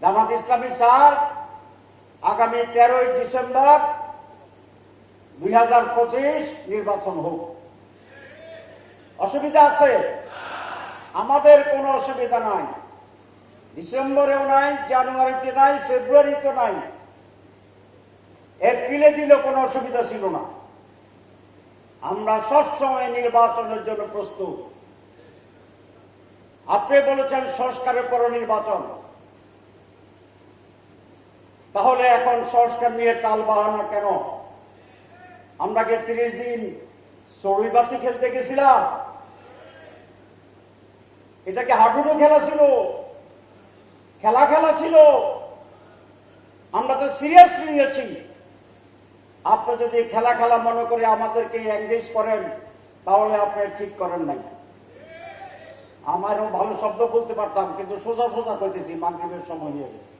Jamaat Islami sir আগামী 13ই December 2025 নির্বাচন হোক। অসুবিধা আছে? আমাদের কোনো অসুবিধা নাই। ডিসেম্বরেও নাই, জানুয়ারিতে নাই, ফেব্রুয়ারিতে নাই, এপ্রিলে দিলেও কোনো অসুবিধা ছিল না। আমরা সবসময় নির্বাচনের জন্য প্রস্তুত। আপনি বলেছেন সংস্কারের পর নির্বাচন, তাহলে এখন সংস্কার নিয়ে টাল বাহানা কেন? আমরা কি 30 দিন চড়ুইবাতি খেলতে গেছিলাম? এটা কি হাডুডু খেলা ছিল? খেলা ছিল? আমরা তো সিরিয়াসলি নিয়েছি। আপনি যদি খেলা মনে করে আমাদেরকে এঙ্গেজ করেন, তাহলে আপনি ঠিক করেন নাই। আমারও ভালো শব্দ বলতে পারতাম, কিন্তু সোজা কইতেছি, মাগরিবের সময় হয়ে গেছে।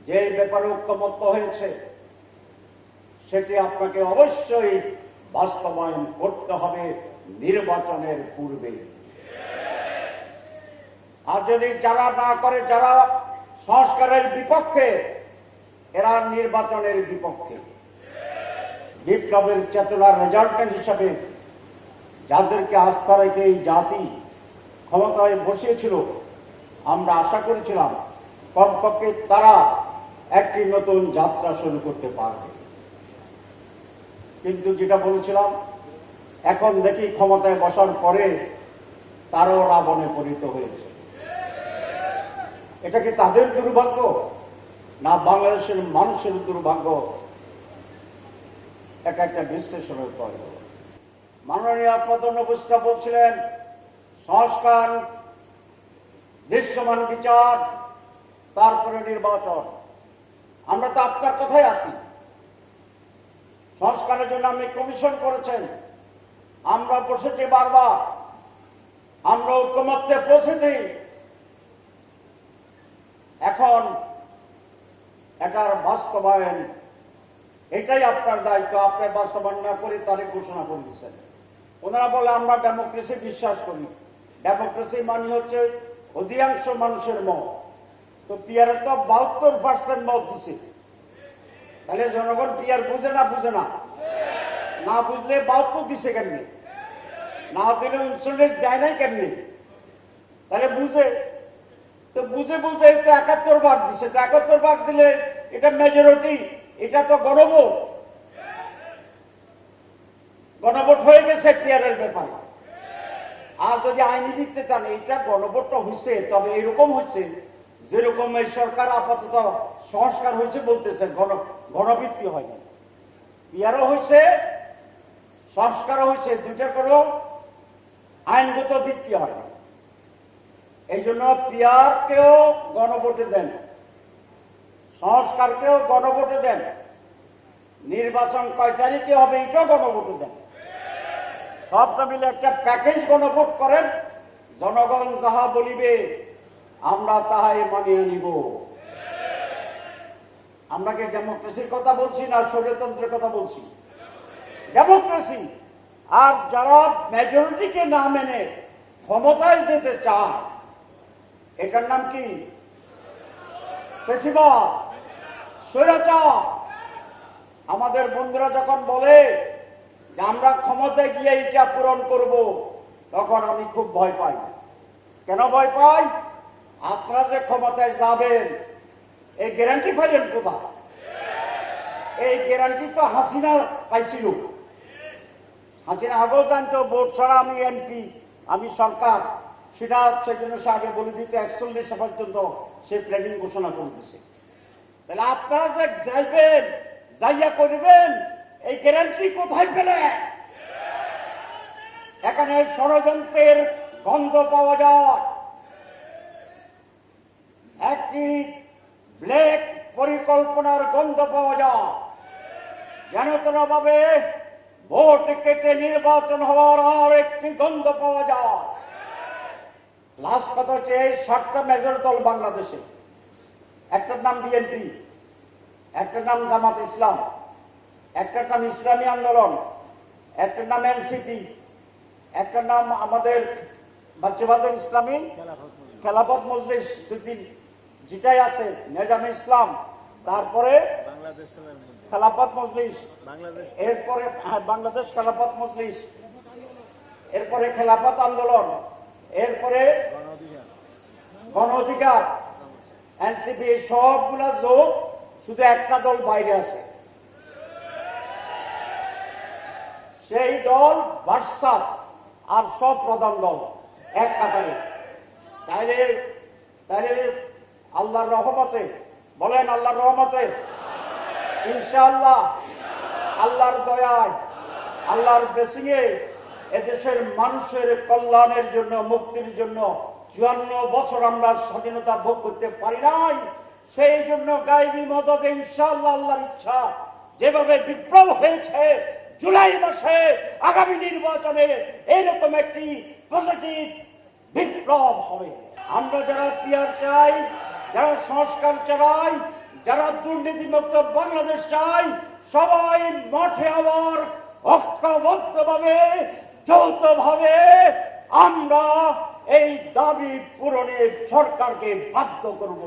যে ব্যাপারে ঐক্যমত্য হয়েছে সেটি আপনাকে অবশ্যই বাস্তবায়ন করতে হবে নির্বাচনের পূর্বে। আর যদি যারা না করে, যারা সংস্কারের বিপক্ষে, এরা নির্বাচনের বিপক্ষে। বিপ্লবের চেতনার রেজাল্টেন্ট হিসাবে যাদেরকে আস্থা রেখে এই জাতি ক্ষমতায় বসিয়েছিল, আমরা আশা করেছিলাম কমপক্ষে তারা একটি নতুন যাত্রা শুরু করতে পারবে। কিন্তু যেটা বলেছিলাম, এখন দেখি ক্ষমতায় বসার পরে তারাও রাবণে পরিণত হয়েছে। এটা কি তাদের দুর্ভাগ্য, না বাংলাদেশের মানুষের দুর্ভাগ্য? এটা একটা বিশ্লেষণের পর মাননীয় প্রধান উপদেষ্টা বলছিলেন সংস্কার, দৃশ্যমান বিচার, তারপরে নির্বাচন। আমরা তো আপনার কথাই আছি। সংস্কারের জন্য আপনি কমিশন করেছেন, আমরা বসেছি বারবার, আমরা ঐক্যমত্যে পৌঁছেছি। এখন এটার বাস্তবায়ন, এটাই আপনার দায়িত্ব। আপনি বাস্তবায়ন না করে তারিখ ঘোষণা করে দিচ্ছেন। ওনারা বলে আমরা ডেমোক্রেসি বিশ্বাস করি। ডেমোক্রেসি মানে হচ্ছে অধিকাংশ মানুষের মত। তো পিয়ারে তো 72% মত দিছে। তাহলে জনগণ পিয়ার বুঝে না না বুঝলে 72 দিছে কেমনি? না দিলে 39 দেয় নাই কেমনি? তাহলে বুঝে তো বুঝে 71 ভাগ দিছে। 71 ভাগ দিলে এটা মেজরিটি, এটা তো গণভোট হয়ে গেছে পিয়ারের ব্যাপারে। আর যদি আইনি ভিত্তিতে চান, এটা গণভোটটা হয়েছে, তবে এরকম হচ্ছে যেরকম এই সরকার আপাতত সংস্কার হয়েছে বলতেছে, গণভিত্তি হয়নি। পিয়ারও হয়েছে, সংস্কারও হয়েছে, দুইটার কোনো আইনগত ভিত্তি হয়নি। এই জন্য পিয়ারকেও গণভোটে দেন, সংস্কারকেও গণভোটে দেন, নির্বাচন কয় তারিখে হবে এটাও গণভোটে দেন। সবটা মিলে একটা প্যাকেজ গণভোট করেন। জনগণ যাহা বলিবে আমরা তাহাই মানিয়ে নিব। আমরা কি ডেমোক্রেসির কথা বলছি না স্বৈরতন্ত্রের কথা বলছি? ডেমোক্রেসি। আর যারা মেজরিটিকে না মেনে ক্ষমতায় যেতে চায়, এটার নাম কি? ফ্যাসিবাদ, স্বৈরাচার। আমাদের বন্ধুরা যখন বলে যে আমরা ক্ষমতায় গিয়ে এটা পূরণ করব, তখন আমি খুব ভয় পাই। কেন ভয় পাই? আপনারা যে ক্ষমতায় যাবেন, এই গ্যারান্টি পাইলেন কোথায়? এই গ্যারান্টি তো হাসিনা পাইছিল। হাসিনা আগেও জানতো ভোট ছাড়া আমি এমপি, আমি সরকার, সেজন্য সে আগে বলে দিতে 41 পর্যন্ত সে প্ল্যানিং ঘোষণা করে দিছে। তাহলে আপনারা যে যাইবেন, যাইয়া করবেন, এই গ্যারান্টি কোথায় পেলে? এখানে ষড়যন্ত্রের গন্ধ পাওয়া যায়, একটি ব্ল্যাক পরিকল্পনার গন্ধ পাওয়া যায়। যেন ভাবে ভোট কেটে নির্বাচন হওয়ার আর একটি গন্ধ পাওয়া যায়। লাস্ট কথা হচ্ছে, 7টা মেজর দল বাংলাদেশে, একটার নাম বিএনপি, একটার নাম জামাত ইসলাম, একটার নাম ইসলামী আন্দোলন, একটার নাম এনসিপি, একটার নাম আমাদের বাচ্চাবাদল ইসলামী খেলাফত মজলিস, দুই যেটাই আছে, নেজামে ইসলাম, তারপরে খেলাফত মজলিস, এরপরে বাংলাদেশ খেলাফত মজলিস, এরপরে খেলাফত আন্দোলন, এরপরে গণ অধিকার, এনসিপি, এই সবগুলা যোগ, শুধু একটা দল বাইরে আছে, সেই দল ভার্সাস আর সব প্রধান দল এক কাতারে। তাইলে তাইলে আল্লাহর রহমতে, বলেন আল্লাহর রহমতে, ইনশাআল্লাহ, আল্লাহর দয়ায়, আল্লাহর ব্লেসিংয়ে এদেশের মানুষের কল্যাণের জন্য, মুক্তির জন্য 54 বছর আমরা স্বাধীনতা ভোগ করতে পারি নাই। সেই জন্য গায়বী মদদে ইনশাআল্লাহ, আল্লাহর ইচ্ছা, যেভাবে বিপ্লব হয়েছে জুলাই মাসে আগামী নির্বাচনে এরকম একটি পজিটিভ বিপ্লব হবে। আমরা যারা পিয়ার চাই, যারা সংস্কার চাই, যারা দুর্নীতিমুক্ত বাংলাদেশ চাই, সবাই মাঠে আবার ঐক্যবদ্ধভাবে, যৌথভাবে আমরা এই দাবি পূরণে সরকারকে বাধ্য করব।